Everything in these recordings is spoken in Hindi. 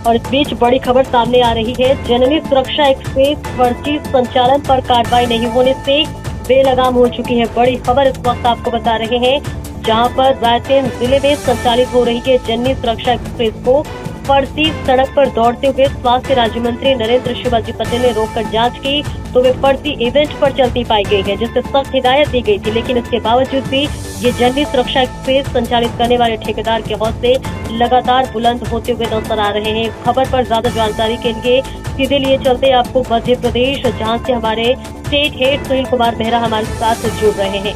और इस बीच बड़ी खबर सामने आ रही है। जननी सुरक्षा एक्सप्रेस फर्जी संचालन पर कार्रवाई नहीं होने से बेलगाम हो चुकी है। बड़ी खबर इस वक्त आपको बता रहे हैं, जहां पर रायसेन जिले में संचालित हो रही है जननी सुरक्षा एक्सप्रेस को फर्जी सड़क पर दौड़ते हुए स्वास्थ्य राज्य मंत्री नरेंद्र शिवाजी पटेल ने रोककर जांच की तो वे फर्जी इवेंट पर चलती पाई गई है, जिससे सख्त हिदायत दी गई थी। लेकिन इसके बावजूद भी ये जननी सुरक्षा एक्सप्रेस संचालित करने वाले ठेकेदार के हौसले लगातार बुलंद होते हुए नजर आ रहे हैं। खबर पर ज्यादा जानकारी के लिए सीधे लिए चलते आपको मध्य प्रदेश, जहां से हमारे स्टेट हेड सुनील कुमार मेहरा हमारे साथ जुड़ रहे हैं।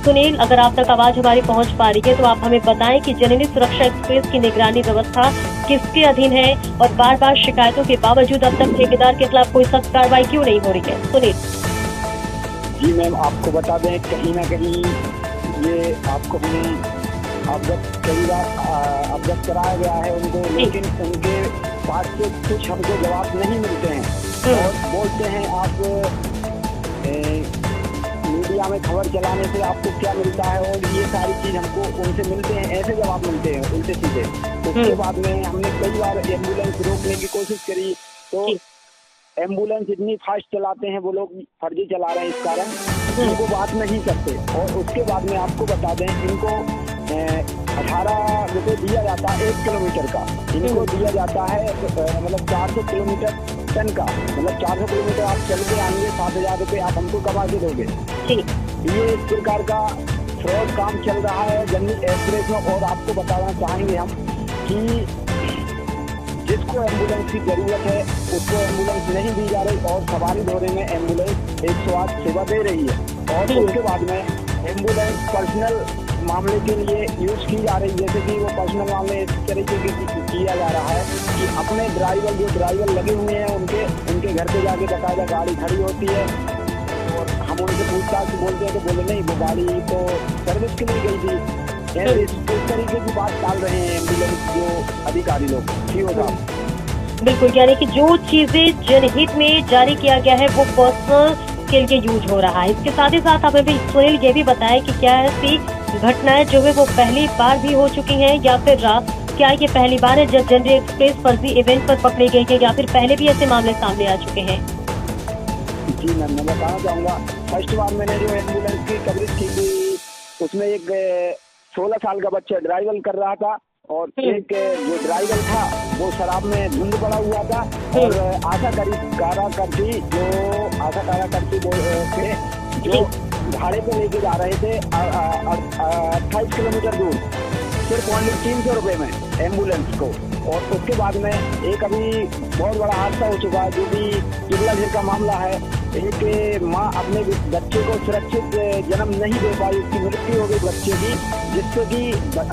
सुनील, अगर आप तक आवाज हमारी पहुंच पा रही है तो आप हमें बताएं कि जननी सुरक्षा एक्सप्रेस की निगरानी व्यवस्था किसके अधीन है और बार बार शिकायतों के बावजूद अब तक ठेकेदार के खिलाफ कोई सख्त कार्रवाई क्यों नहीं हो रही है? सुनील जी मैम, आपको बता दें कहीं ना कहीं ये आपको हम अवगत कई बार अवगत कराया गया है उनको, लेकिन उनके पास से कुछ हमको जवाब नहीं मिलते हैं और बोलते हैं आप मीडिया में खबर चलाने से आपको क्या मिलता है और ये सारी चीज हमको उनसे मिलते हैं, ऐसे जवाब मिलते हैं उल्टे सीधे। उसके बाद में हमने कई बार एम्बुलेंस रोकने की कोशिश करी तो एम्बुलेंस इतनी फास्ट चलाते हैं वो लोग, फर्जी चला रहे हैं, इस कारण इनको बात नहीं करते। और उसके बाद में आपको बता दें इनको 18 रुपये दिया जाता है 1 किलोमीटर का, इनको दिया जाता है मतलब 400 किलोमीटर टन का, मतलब 400 किलोमीटर आप चल के आएंगे 7,000 रुपये आप हमको कमा के दोगे। ये इस प्रकार का फ्रॉड काम चल रहा है जननी एक्सप्रेस में। और आपको बताना चाहेंगे हम कि जिसको एम्बुलेंस की जरूरत है उसको एम्बुलेंस नहीं दी जा रही और सवारी ढोने में एम्बुलेंस 108 सेवा दे रही है। और उसके बाद में एम्बुलेंस पर्सनल मामले के लिए यूज की जा रही है, जैसे कि वो पर्सनल मामले इस तरीके की किया जा रहा है कि अपने ड्राइवर लगे हुए हैं उनके घर पे जाके बताया गाड़ी खड़ी होती है और हम उनसे पूछताछ बोलते हैं तो बोले नहीं वो गाड़ी तो सर्विस के लिए गई थी। इस तरीके की बात डाल रहे हैं एम्बुलेंस जो अधिकारी लोग। ठीक होगा बिल्कुल, यानी कि जो चीजें जनहित में जारी किया गया है वो पर्सनल के लिए यूज हो रहा है। इसके साथ ही साथ हमें भी सुनील ये भी बताया कि क्या ऐसी घटनाएं जो है वो पहली बार भी हो चुकी हैं या फिर क्या ये पहली बार है जब जननी एक्सप्रेस फर्जी इवेंट पर पकड़ी गई है या फिर पहले भी ऐसे मामले सामने आ चुके हैं? जी मैम, मैं बताना चाहूँगा फर्स्ट बार मैंने जो एम्बुलेंस की कवरेज की थी उसमें एक 16 साल का बच्चा ड्राइवर कर रहा था और एक जो ड्राइवर था वो शराब में धुंध पड़ा हुआ था और आशा कार्यकर्ती थे जो भाड़े पे लेके जा रहे थे 28 किलोमीटर दूर सिर्फ ओनली 300 रुपये में एम्बुलेंस को। और उसके बाद में एक अभी बहुत बड़ा हादसा हो चुका है जो भी चिल्ला का मामला है। एक माँ अपने बच्चे को सुरक्षित जन्म नहीं दे पाई, उसकी मृत्यु हो गई बच्चे की, जिससे कि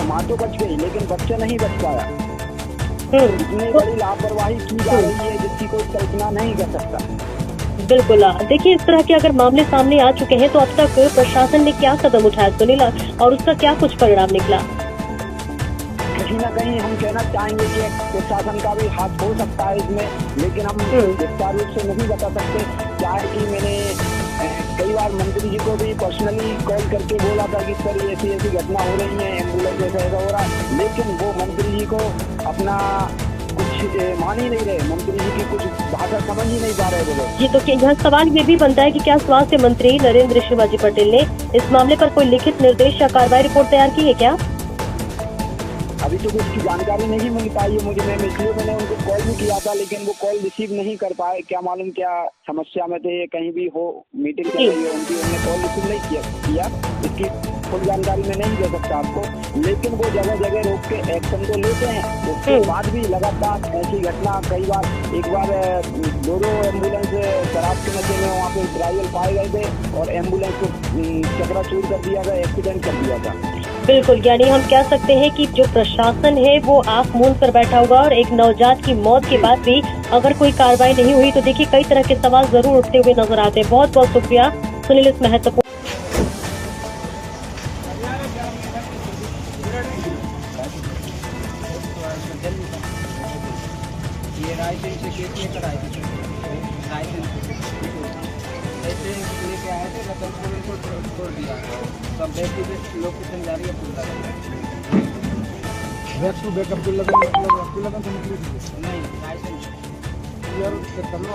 माँ तो बच गई लेकिन बच्चा नहीं बच पाया। इतनी बड़ी लापरवाही की जा रही है जिसकी कोई कल्पना नहीं कर सकता। बिल्कुल, देखिए इस तरह के अगर मामले सामने आ चुके हैं तो अब तक प्रशासन ने क्या कदम उठाया सुनील और उसका क्या कुछ परिणाम निकला? कहीं ना कहीं हम कहना चाहेंगे कि प्रशासन का भी हाथ हो सकता है इसमें, लेकिन हम विस्तार रूप से नहीं बता सकते। क्या है कि मैंने कई बार मंत्री जी को भी पर्सनली कॉल करके बोला था कि सर ऐसी घटना हो रही है, एम्बुलेंस ऐसा हो रहा है, लेकिन वो मंत्री जी को अपना कुछ मान ही नहीं रहे, मंत्री जी की कुछ भाषा समझ ही नहीं पा रहे वो लोग। जी, तो यहाँ सवाल ये भी बनता है कि क्या स्वास्थ्य मंत्री नरेंद्र शिवाजी पटेल ने इस मामले पर कोई लिखित निर्देश या कार्रवाई रिपोर्ट तैयार की है क्या? अभी तो कुछ की जानकारी नहीं मिल पाई है मुझे। इसलिए मैंने उनको कॉल भी किया था लेकिन वो कॉल रिसीव नहीं कर पाए, क्या मालूम क्या समस्या में थे, कहीं भी हो मीटिंग चल रही है उनकी, उन्होंने कॉल रिसीव नहीं किया। इसकी फुल जानकारी मैं नहीं दे सकता आपको, लेकिन वो जगह जगह रोक के एक्शन तो लेते हैं। उसके बाद भी लगातार ऐसी घटना कई बार, एक बार 2 एम्बुलेंस शराब के नशे में वहाँ पे ड्राइवर पाए गए थे और एम्बुलेंस को चकनाचूर कर दिया गया, एक्सीडेंट कर दिया था। बिल्कुल, यानी हम कह सकते हैं कि जो प्रशासन है वो आंख मूंद कर बैठा होगा और एक नवजात की मौत के बाद भी अगर कोई कार्रवाई नहीं हुई तो देखिए कई तरह के सवाल जरूर उठते हुए नजर आते हैं। बहुत बहुत शुक्रिया सुनील इस महत्वपूर्ण लेके आए थे रतनपुर को छोड़ दिया, लोकेशन जारी है। बैक टू बैक अब्दुल्ला से निकली थी नहीं लाइसेंस यार चेक कर लो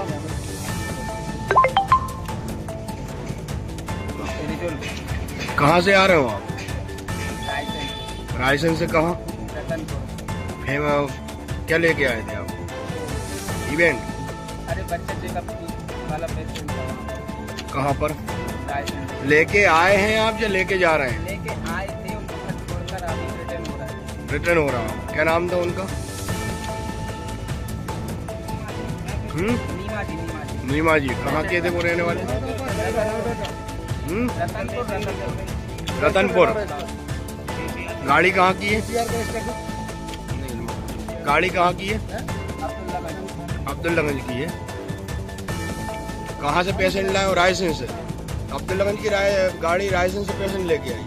कहाँ से आ रहे हो आप? लाइसेंस रायसेन से कहाँ? रतनपुर। फिर क्या लेके आए थे आप? इवेंट अरे बच्चे चेकअप वाला पेशेंट था कहाँ पर? लाइसेंस लेके आए हैं आप या लेके जा रहे हैं? लेके आए थे उनको छोड़कर अभी रिटर्न हो रहा है। रिटर्न हो रहा हो। क्या नाम था उनका? नीमा जी नीमा जी। कहाँ के थे वो रहने वाले? रतनपुर। गाड़ी कहाँ की है? गाड़ी कहाँ की है? अब्दुल्लागंज की है। कहाँ से पेशेंट लाए हो? रायसेन से। अब्दुल्लागंज की गाड़ी रायसेन से पेशेंट लेके आई।